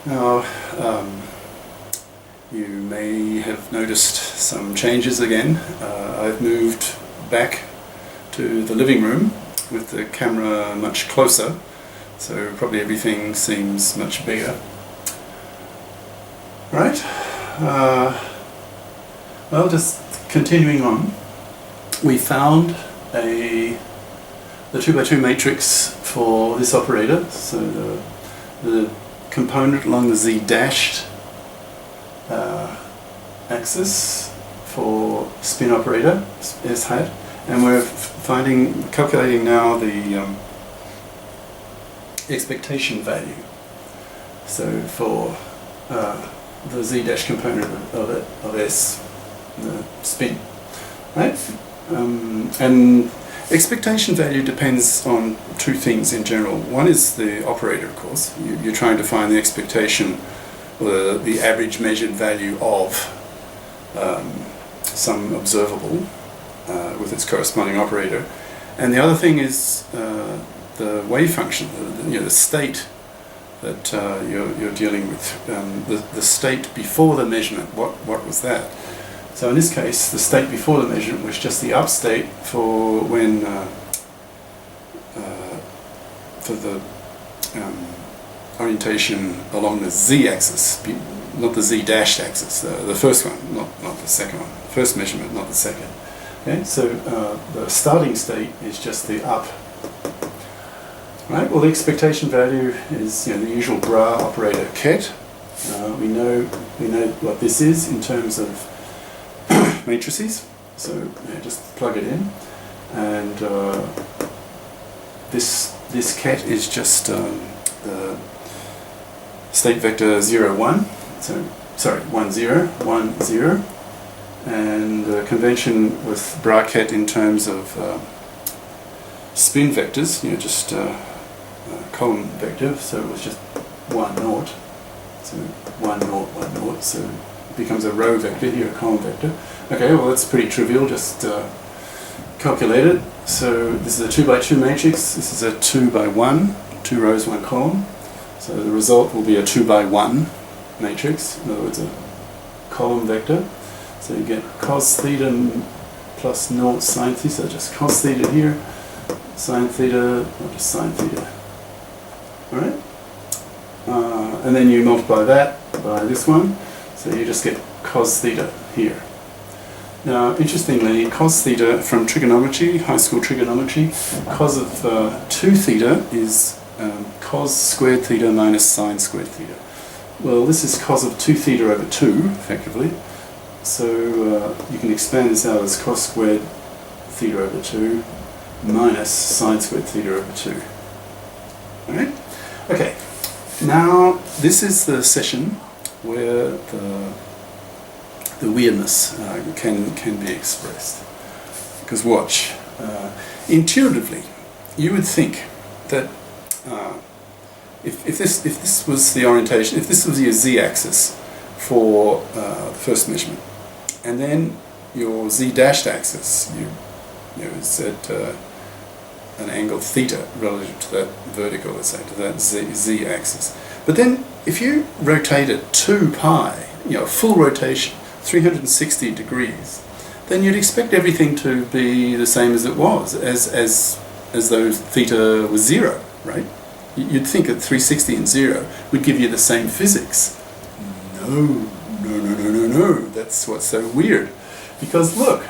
Now, you may have noticed some changes again. I've moved back to the living room with the camera much closer, so probably everything seems much bigger. Right, well, just continuing on, we found the 2x2 matrix for this operator, so the component along the z-dashed axis for spin operator, S hat, and we're calculating now the expectation value. So for the z-dash component of S, the spin, right? And expectation value depends on two things in general. One is the operator, of course. You're trying to find the expectation, or the average measured value of some observable with its corresponding operator. And the other thing is the wave function, the state that you're dealing with. The state before the measurement, what was that? So in this case, the state before the measurement was just the up state for when for the orientation along the z-axis, not the z-dashed axis, the first one, not the second one. First measurement, not the second. Okay, so the starting state is just the up. Right. Well, the expectation value is the usual bra operator ket. We know what this is in terms of matrices, so just plug it in, and this ket is just the state vector 0, 1. So sorry, 1, 0, 1, 0, and the convention with bra ket in terms of spin vectors, just column vector. So it was just 1, 0. So 1, 0, 1, 0. So it becomes a row vector here, a column vector. Okay, well that's pretty trivial, just calculate it. So this is a 2x2 matrix, this is a 2x1, 2 rows, 1 column. So the result will be a 2x1 matrix, in other words a column vector. So you get cos theta plus 0 sine theta, so just cos theta here, sine theta, or just sine theta. Alright? And then you multiply that by this one, so you just get cos theta here. Now, interestingly, cos theta from trigonometry, high school trigonometry, cos of 2 theta is cos squared theta minus sine squared theta. Well, this is cos of 2 theta over 2, effectively. So you can expand this out as cos squared theta over 2 minus sine squared theta over 2. Alright? Okay. Now, this is the session where the weirdness can be expressed. Because watch, intuitively, you would think that if this was the orientation, if this was your z-axis for the first measurement, and then your z-dashed axis, is at an angle theta relative to that vertical, let's say, to that z-axis. But then if you rotate it 2 pi, full rotation, 360 degrees, then you'd expect everything to be the same as it was, as though theta was 0, right? You'd think that 360 and 0 would give you the same physics. No. That's what's so weird. Because look,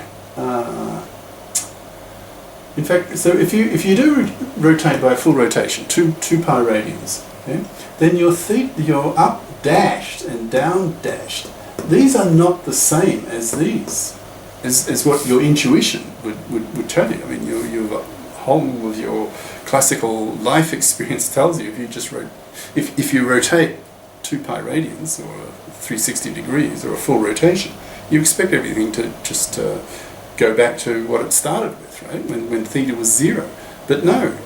in fact, so if you do rotate by full rotation, 2 pi radians, okay, then your up dashed and down dashed, these are not the same as these, as what your intuition would tell you. I mean, your whole of your classical life experience tells you if you rotate 2 pi radians or 360 degrees or a full rotation, you expect everything to just go back to what it started with, right? When theta was 0. But no,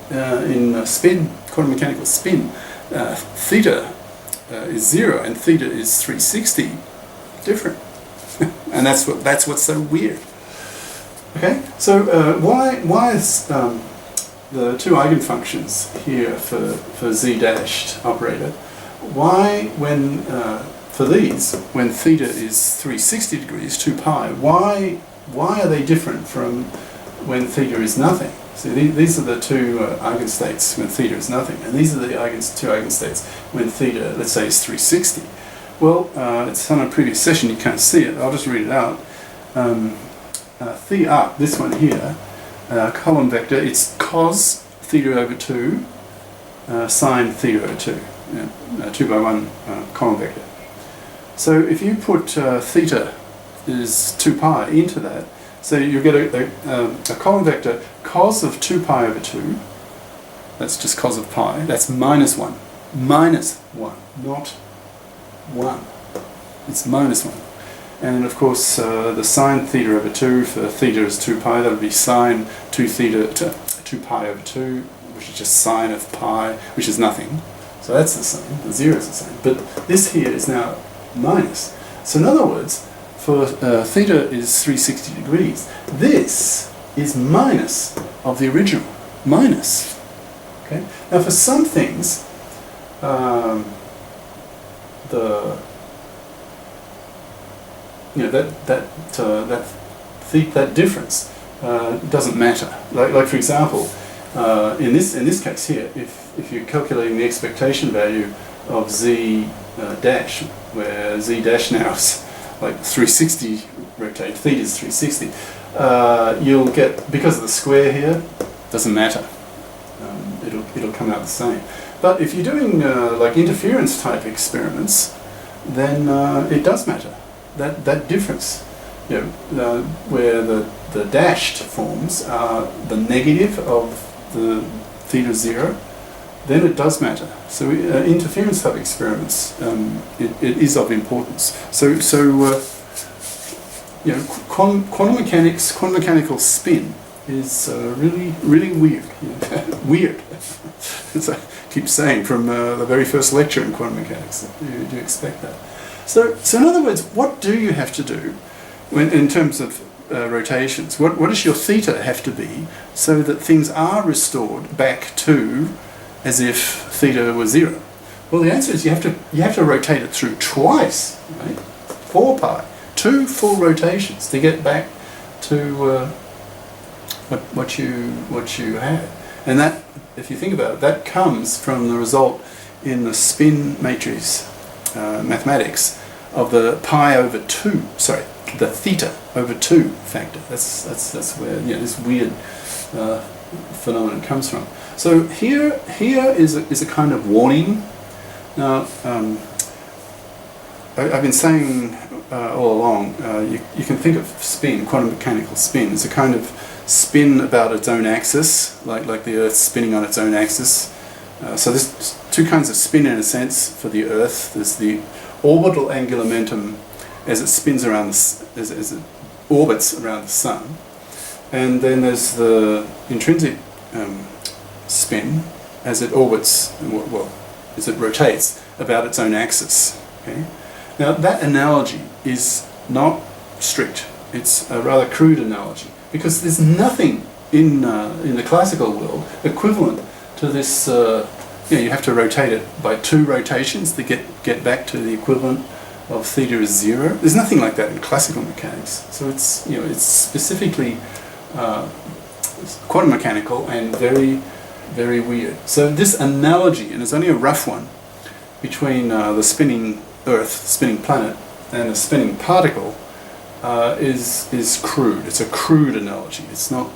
in spin, quantum mechanical spin, theta is 0 and theta is 360. Different. And that's what's so weird. Okay, so why is the two eigenfunctions here for z-dashed operator, why when for these, when theta is 360 degrees, 2 pi, why are they different from when theta is nothing? So these are the two eigenstates when theta is nothing, and these are the two eigenstates when theta, let's say, is 360. Well, it's on a previous session, you can't see it, I'll just read it out. Theta, this one here, column vector, it's cos theta over 2, sine theta over 2, 2 by 1 column vector. So if you put theta is 2 pi into that, so you get a column vector cos of 2 pi over 2, that's just cos of pi, that's minus 1. Minus 1, not 1. It's minus 1. And of course the sine theta over 2 for theta is 2 pi, that would be sine 2 pi over 2, which is just sine of pi, which is nothing. So that's the same, the 0 is the same. But this here is now minus. So in other words, for theta is 360 degrees, this is minus of the original. Minus. Okay? Now for some things, that difference doesn't matter. Like for example, in this case here, if you're calculating the expectation value of z dash, where z dash now is like 360 rotate, theta is 360, you'll get, because of the square here, doesn't matter. It'll come out the same. But if you're doing like interference type experiments, then it does matter. That difference, where the dashed forms are the negative of the theta 0, then it does matter. So interference type experiments, it is of importance. So quantum mechanics, quantum mechanical spin is really weird. Weird. As I keep saying from the very first lecture in quantum mechanics, you expect that. So in other words, what do you have to do when, in terms of rotations? What does your theta have to be so that things are restored back to as if theta was 0? Well, the answer is you have to rotate it through twice, right? 4 pi, 2 full rotations to get back to what you had. And that, if you think about it, that comes from the result in the spin matrix mathematics of the pi over 2, sorry, the theta over 2 factor. That's where this weird phenomenon comes from. So here is a kind of warning. Now I've been saying all along, you can think of spin, quantum mechanical spin, as a kind of spin about its own axis, like the Earth spinning on its own axis. So there's two kinds of spin in a sense for the Earth. There's the orbital angular momentum as it spins around, as it orbits around the Sun, and then there's the intrinsic spin as it orbits, well, as it rotates about its own axis. Okay? Now that analogy is not strict. It's a rather crude analogy because there's nothing in the classical world equivalent to this. You have to rotate it by 2 rotations to get back to the equivalent of theta is 0. There's nothing like that in classical mechanics. So it's it's specifically quantum mechanical and very, very weird. So this analogy, and it's only a rough one, between the spinning Earth, spinning planet, and the spinning particle is crude. It's a crude analogy. It's not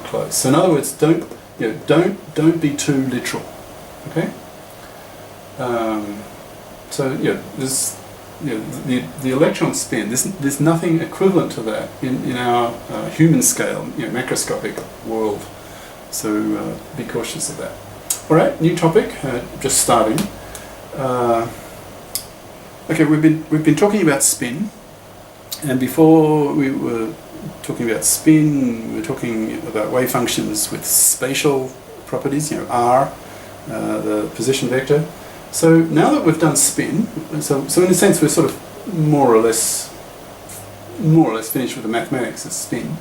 close. So in other words, don't be too literal. Okay. So this the electron spin. There's nothing equivalent to that in our human scale, macroscopic world. So be cautious of that. All right, new topic. Just starting. Okay, we've been talking about spin, and before we were talking about spin, we were talking about wave functions with spatial properties. R. The position vector. So now that we've done spin, so in a sense we're sort of more or less finished with the mathematics of spin.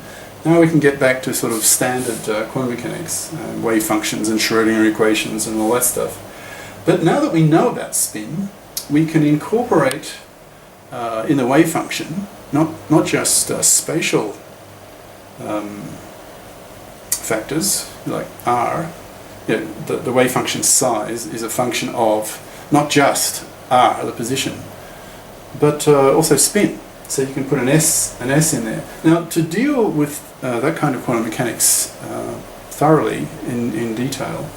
Now we can get back to sort of standard quantum mechanics, wave functions and Schrodinger equations and all that stuff. But now that we know about spin, we can incorporate in the wave function not just spatial factors like r. The wave function size is a function of not just r, the position, but also spin. So you can put an S in there. Now, to deal with that kind of quantum mechanics thoroughly in detail,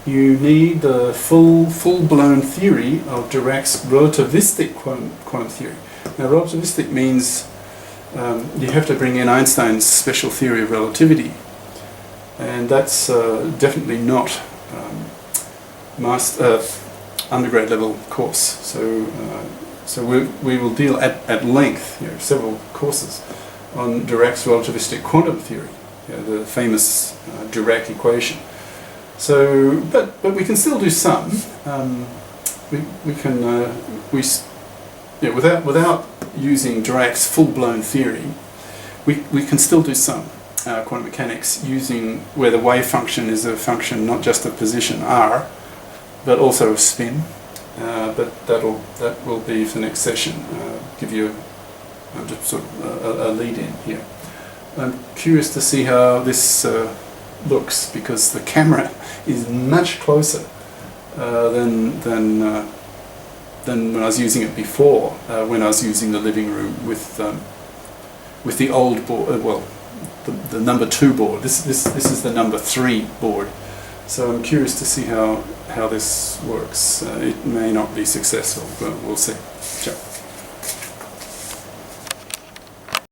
you need the full-blown theory of Dirac's relativistic quantum theory. Now, relativistic means you have to bring in Einstein's special theory of relativity, and that's definitely not undergrad level course. So we will deal at length, several courses, on Dirac's relativistic quantum theory, the famous Dirac equation. So, but we can still do some. Without using Dirac's full-blown theory, we can still do some quantum mechanics using where the wave function is a function not just of position r, but also of spin. But that will be for the next session. Give you just sort of a lead in here. I'm curious to see how this looks, because the camera is much closer than when I was using it before. When I was using the living room with the old board, the number 2 board. This is the number 3 board. So I'm curious to see how this works. It may not be successful, but we'll see. Ciao.